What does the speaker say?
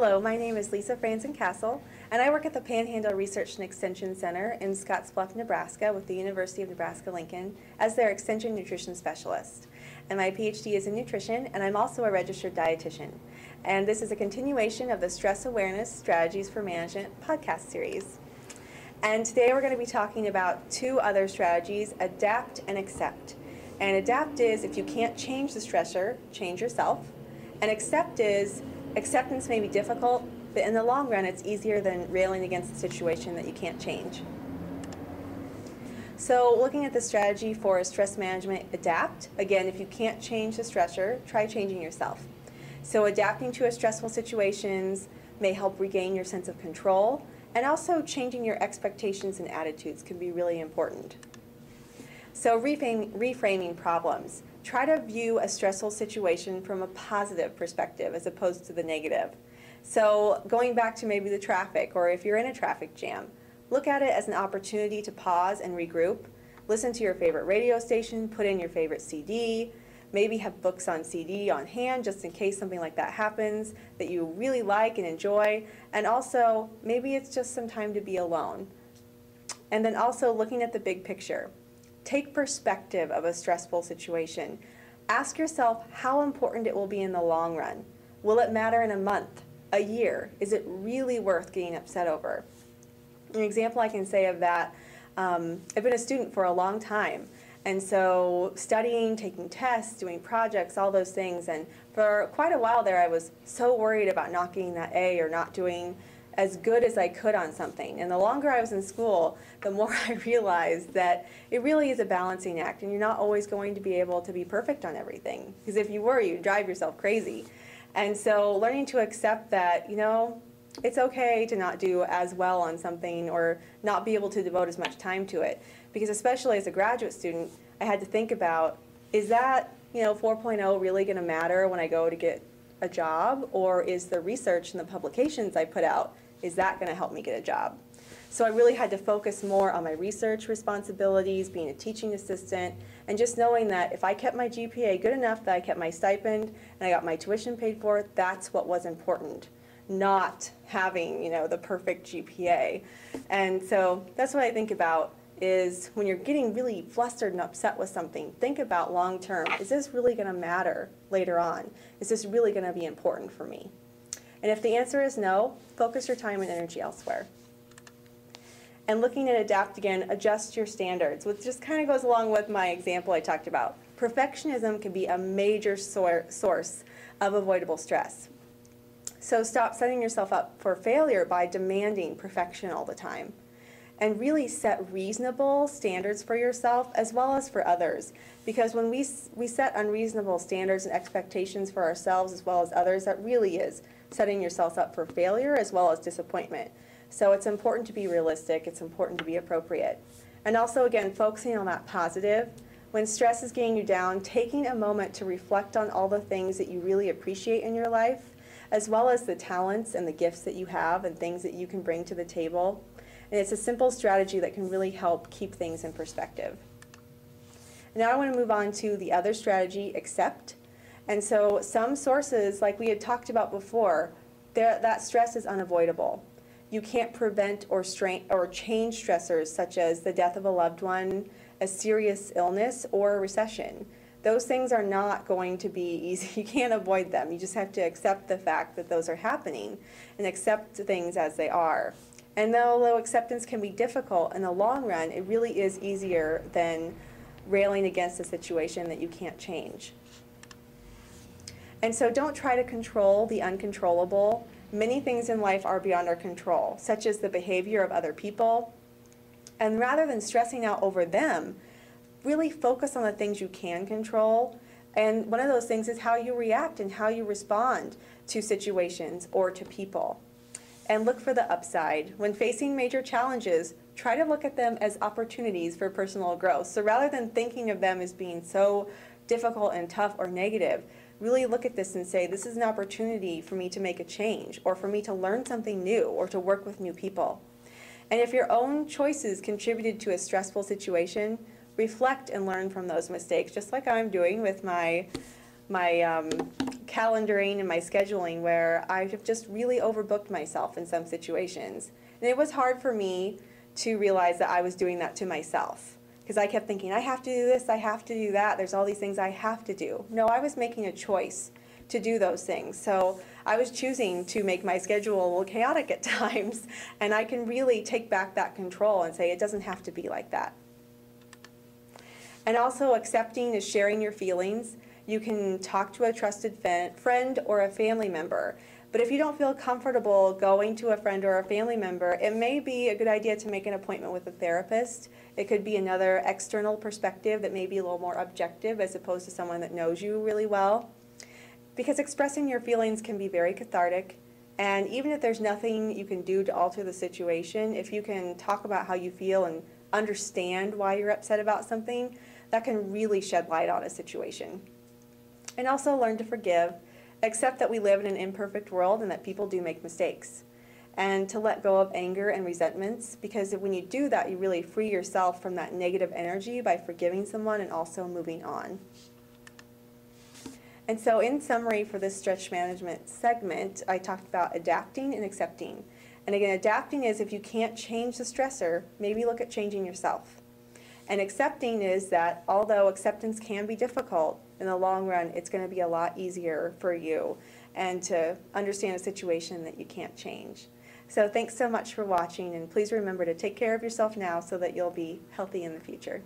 Hello, my name is Lisa Franzen Castle, and I work at the Panhandle Research and Extension Center in Scottsbluff, Nebraska with the University of Nebraska-Lincoln as their Extension Nutrition Specialist. And my PhD is in nutrition, and I'm also a registered dietitian. And this is a continuation of the Stress Awareness Strategies for Management podcast series. And today we're going to be talking about two other strategies, adapt and accept. And adapt is if you can't change the stressor, change yourself. And accept is acceptance may be difficult, but in the long run it's easier than railing against the situation that you can't change. So looking at the strategy for stress management, adapt. Again, if you can't change the stressor, try changing yourself. So adapting to a stressful situations may help regain your sense of control, and also changing your expectations and attitudes can be really important. So reframing problems. Try to view a stressful situation from a positive perspective as opposed to the negative. So going back to maybe the traffic, or if you're in a traffic jam, look at it as an opportunity to pause and regroup. Listen to your favorite radio station, put in your favorite CD, maybe have books on CD on hand just in case something like that happens that you really like and enjoy. And also, maybe it's just some time to be alone. And then also looking at the big picture. Take perspective of a stressful situation. Ask yourself how important it will be in the long run. Will it matter in a month, a year? Is it really worth getting upset over? An example I can say of that, I've been a student for a long time. And so studying, taking tests, doing projects, all those things. And for quite a while there, I was so worried about not getting that A or not doing as good as I could on something. And the longer I was in school, the more I realized that it really is a balancing act, and you're not always going to be able to be perfect on everything. Because if you were, you'd drive yourself crazy. And so learning to accept that, it's okay to not do as well on something or not be able to devote as much time to it. Because especially as a graduate student, I had to think about, is that 4.0 really going to matter when I go to get a job? Or is the research and the publications I put out, is that going to help me get a job? So I really had to focus more on my research responsibilities, being a teaching assistant, and just knowing that if I kept my GPA good enough that I kept my stipend and I got my tuition paid for, that's what was important, not having the perfect GPA. And so that's what I think about is when you're getting really flustered and upset with something, think about long term, is this really going to matter later on? Is this really going to be important for me? And if the answer is no, focus your time and energy elsewhere. And looking at adapt again, adjust your standards, which just kind of goes along with my example I talked about. Perfectionism can be a major source of avoidable stress. So stop setting yourself up for failure by demanding perfection all the time. And really set reasonable standards for yourself as well as for others. Because when we set unreasonable standards and expectations for ourselves as well as others, that really is setting yourself up for failure as well as disappointment. So it's important to be realistic, it's important to be appropriate. And also again, focusing on that positive. When stress is getting you down, taking a moment to reflect on all the things that you really appreciate in your life, as well as the talents and the gifts that you have and things that you can bring to the table. And it's a simple strategy that can really help keep things in perspective. Now I want to move on to the other strategy, accept. And so some sources, like we had talked about before, that stress is unavoidable. You can't prevent or change stressors such as the death of a loved one, a serious illness, or a recession. Those things are not going to be easy. You can't avoid them. You just have to accept the fact that those are happening and accept things as they are. And although acceptance can be difficult, in the long run, it really is easier than railing against a situation that you can't change. And so don't try to control the uncontrollable. Many things in life are beyond our control, such as the behavior of other people. And rather than stressing out over them, really focus on the things you can control. And one of those things is how you react and how you respond to situations or to people. And look for the upside. When facing major challenges, try to look at them as opportunities for personal growth. So rather than thinking of them as being so difficult and tough or negative, really look at this and say, this is an opportunity for me to make a change, or for me to learn something new, or to work with new people. And if your own choices contributed to a stressful situation, reflect and learn from those mistakes, just like I'm doing with my calendaring and my scheduling where I've just really overbooked myself in some situations. And it was hard for me to realize that I was doing that to myself. Because I kept thinking, I have to do this, I have to do that, there's all these things I have to do. No, I was making a choice to do those things. So I was choosing to make my schedule a little chaotic at times, and I can really take back that control and say it doesn't have to be like that. And also accepting is sharing your feelings. You can talk to a trusted friend or a family member. But if you don't feel comfortable going to a friend or a family member, it may be a good idea to make an appointment with a therapist. It could be another external perspective that may be a little more objective as opposed to someone that knows you really well. Because expressing your feelings can be very cathartic. And even if there's nothing you can do to alter the situation, if you can talk about how you feel and understand why you're upset about something, that can really shed light on a situation. And also learn to forgive. Accept that we live in an imperfect world and that people do make mistakes. And to let go of anger and resentments, because when you do that, you really free yourself from that negative energy by forgiving someone and also moving on. And so in summary for this stretch management segment, I talked about adapting and accepting. And again, adapting is if you can't change the stressor, maybe look at changing yourself. And accepting is that although acceptance can be difficult, in the long run, it's going to be a lot easier for you and to understand a situation that you can't change. So thanks so much for watching, and please remember to take care of yourself now so that you'll be healthy in the future.